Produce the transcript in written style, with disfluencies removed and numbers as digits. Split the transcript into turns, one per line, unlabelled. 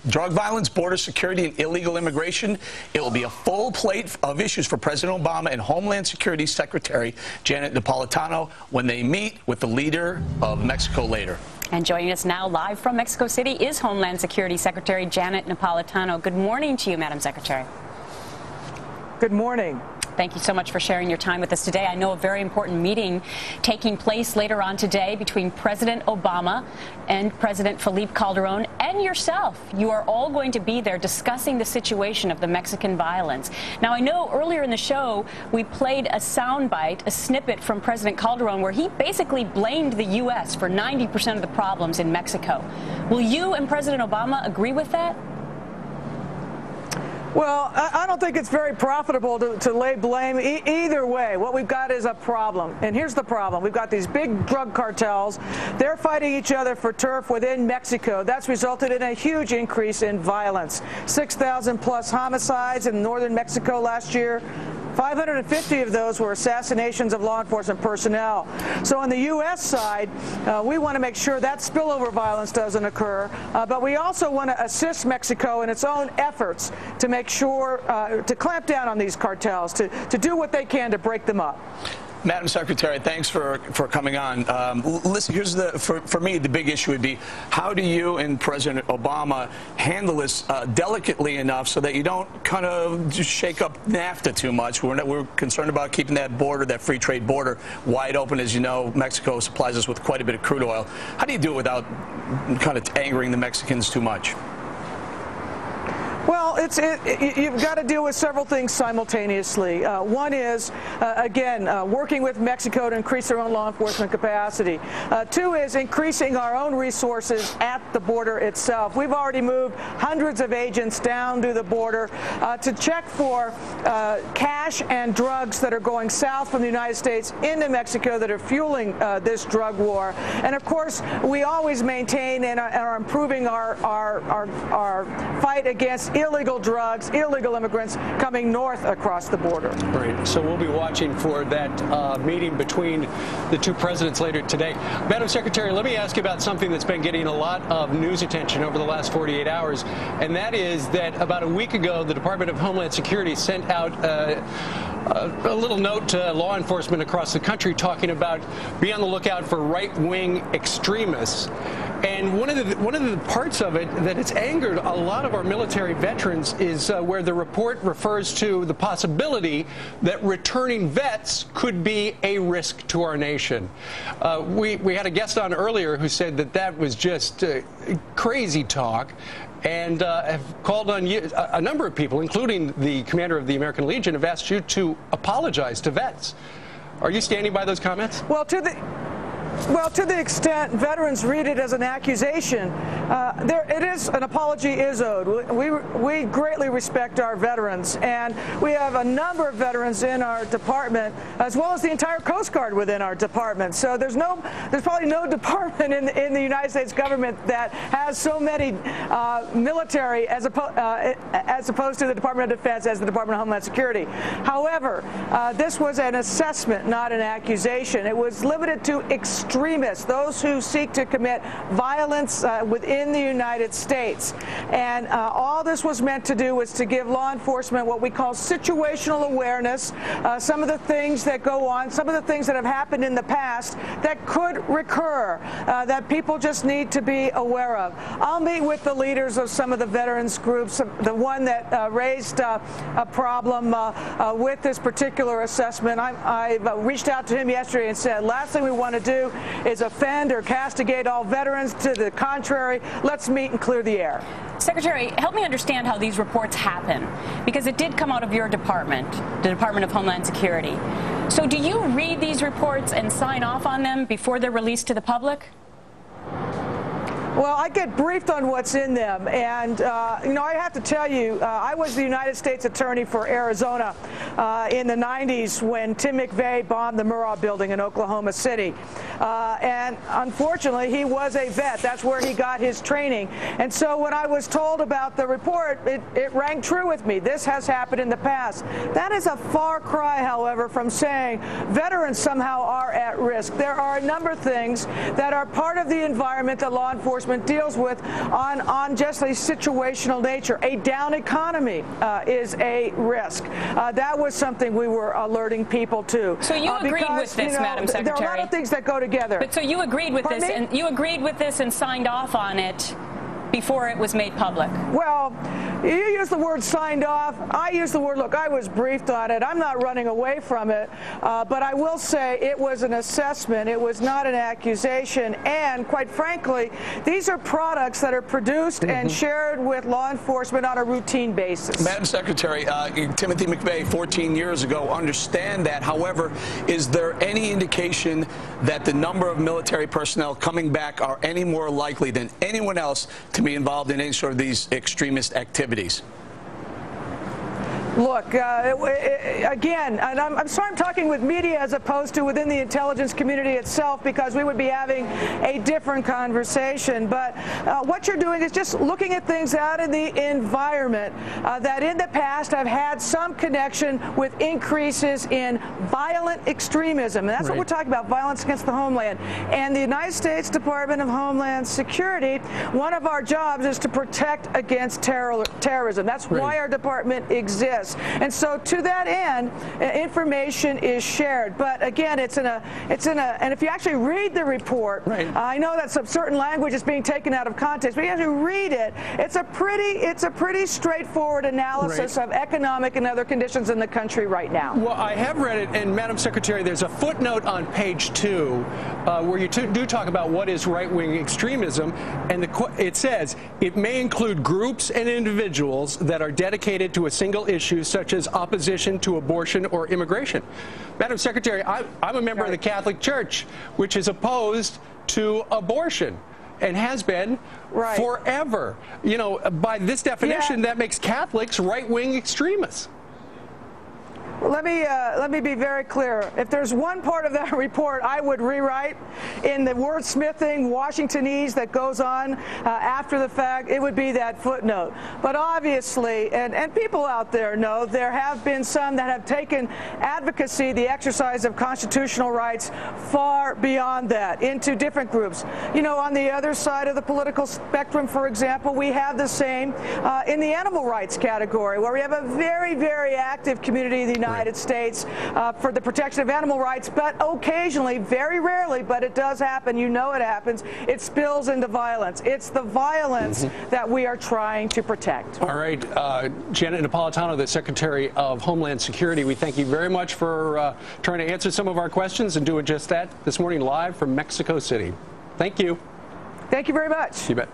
drug violence, border security, and illegal immigration. It will be a full plate of issues for President Obama and Homeland Security Secretary Janet Napolitano when they meet with the leader of Mexico later.
And joining us now live from Mexico City is Homeland Security Secretary Janet Napolitano. Good morning to you, Madam Secretary.
Good morning.
Thank you so much for sharing your time with us today. I know a very important meeting taking place later on today between President Obama and President Felipe Calderon and yourself. You are all going to be there discussing the situation of the Mexican violence. Now, I know earlier in the show we played a soundbite, a snippet from President Calderon, where he basically blamed the U.S. for 90% of the problems in Mexico. Will you and President Obama agree with that?
Well, I don't think it's very profitable to lay blame either way. What we've got is a problem. And here's the problem. We've got these big drug cartels. They're fighting each other for turf within Mexico. That's resulted in a huge increase in violence. 6,000 plus homicides in northern Mexico last year. 550 of those were assassinations of law enforcement personnel. So on the U.S. side, we want to make sure that spillover violence doesn't occur, but we also want to assist Mexico in its own efforts to make sure to clamp down on these cartels, to do what they can to break them up.
Madam Secretary, thanks for coming on. Listen, here's for me, the big issue would be, how do you and President Obama handle this delicately enough so that you don't kind of just shake up NAFTA too much? We're concerned about keeping that border, that free trade border, wide open. As you know, Mexico supplies us with quite a bit of crude oil. How do you do it without kind of angering the Mexicans too much?
Well, you've got to deal with several things simultaneously. One is, again, working with Mexico to increase their own law enforcement capacity. Two is increasing our own resources at the border itself. We've already moved hundreds of agents down to the border to check for cash and drugs that are going south from the United States into Mexico that are fueling this drug war. And of course, we always maintain and are improving our fight against illegal drugs, illegal immigrants coming north across the border.
Right. So we'll be watching for that meeting between the two presidents later today. Madam Secretary, let me ask you about something that's been getting a lot of news attention over the last 48 hours, and that is that about a week ago, the Department of Homeland Security sent out a little note to law enforcement across the country talking about be on the lookout for right-wing extremists. And one of the parts of it that it's angered a lot of our military veterans is where the report refers to the possibility that returning vets could be a risk to our nation. We had a guest on earlier who said that was just crazy talk, and have called on you. A number of people, including the commander of the American Legion, have asked you to apologize to vets. Are you standing by those comments?
Well, to the extent veterans read it as an accusation, an apology is owed. We greatly respect our veterans, and we have a number of veterans in our department, as well as the entire Coast Guard within our department. So there's probably no department in the United States government that has so many military as opposed to the Department of Defense as the Department of Homeland Security. However, this was an assessment, not an accusation. It was limited to extremists, those who seek to commit violence within the United States. And all this was meant to do was to give law enforcement what we call situational awareness, some of the things that go on, some of the things that have happened in the past that could recur, that people just need to be aware of. I'll meet with the leaders of some of the veterans groups, the one that raised a problem with this particular assessment. I reached out to him yesterday and said, last thing we want to do is offend or castigate all veterans. To the contrary, let's meet and clear the air.
Secretary, help me understand how these reports happen, because it did come out of your department, the Department of Homeland Security. So do you read these reports and sign off on them before they're released to the public?
Well, I get briefed on what's in them, and I have to tell you, I was the United States Attorney for Arizona in the 90s when Tim McVeigh bombed the Murrah building in Oklahoma City. And unfortunately, he was a vet. That's where he got his training. And so when I was told about the report, it rang true with me. This has happened in the past. That is a far cry, however, from saying veterans somehow are at risk. There are a number of things that are part of the environment that law enforcement enforcement deals with on just a situational nature. A down economy is a risk. That was something we were alerting people to.
So you agreed with this, Madam Secretary?
There are a lot of things that go together.
But so you agreed with this, and you agreed with this and signed off on it before it was made public?
Well, you use the word signed off. I use the word, look, I was briefed on it. I'm not running away from it. But I will say it was an assessment. It was not an accusation. And quite frankly, these are products that are produced and shared with law enforcement on a routine basis.
Madam Secretary, Timothy McVeigh 14 years ago, understand that. However, is there any indication that the number of military personnel coming back are any more likely than anyone else to be involved in any sort of these extremist activities?
Look, again, and I'm sorry I'm talking with media as opposed to within the intelligence community itself, because we would be having a different conversation. But what you're doing is just looking at things out in the environment that in the past have had some connection with increases in violent extremism. And that's what we're talking about, violence against the homeland. And the United States Department of Homeland Security, one of our jobs is to protect against terrorism. That's why our department exists. And so to that end, information is shared. But again, and if you actually read the report, I know that some certain language is being taken out of context, but you have to read it. It's a pretty straightforward analysis of economic and other conditions in the country right now.
Well, I have read it, and Madam Secretary, there's a footnote on page 2 where you do talk about what is right-wing extremism, and it says it may include groups and individuals that are dedicated to a single issue, such as opposition to abortion or immigration. Madam Secretary, I'm a member of the Catholic Church, which is opposed to abortion and has been forever. You know, by this definition, that makes Catholics right-wing extremists.
Let me be very clear. If there's one part of that report I would rewrite in the wordsmithing, Washingtonese that goes on after the fact, it would be that footnote. But obviously, and people out there know, there have been some that have taken advocacy, the exercise of constitutional rights, far beyond that, into different groups. You know, on the other side of the political spectrum, for example, we have the same in the animal rights category, where we have a very, very active community in the United States for the protection of animal rights, but occasionally, very rarely, but it does happen, you know it happens, it spills into violence. It's the violence that we are trying to protect.
All right, Janet Napolitano, the Secretary of Homeland Security, we thank you very much for trying to answer some of our questions and doing just that this morning live from Mexico City. Thank you.
Thank you very much.
You bet.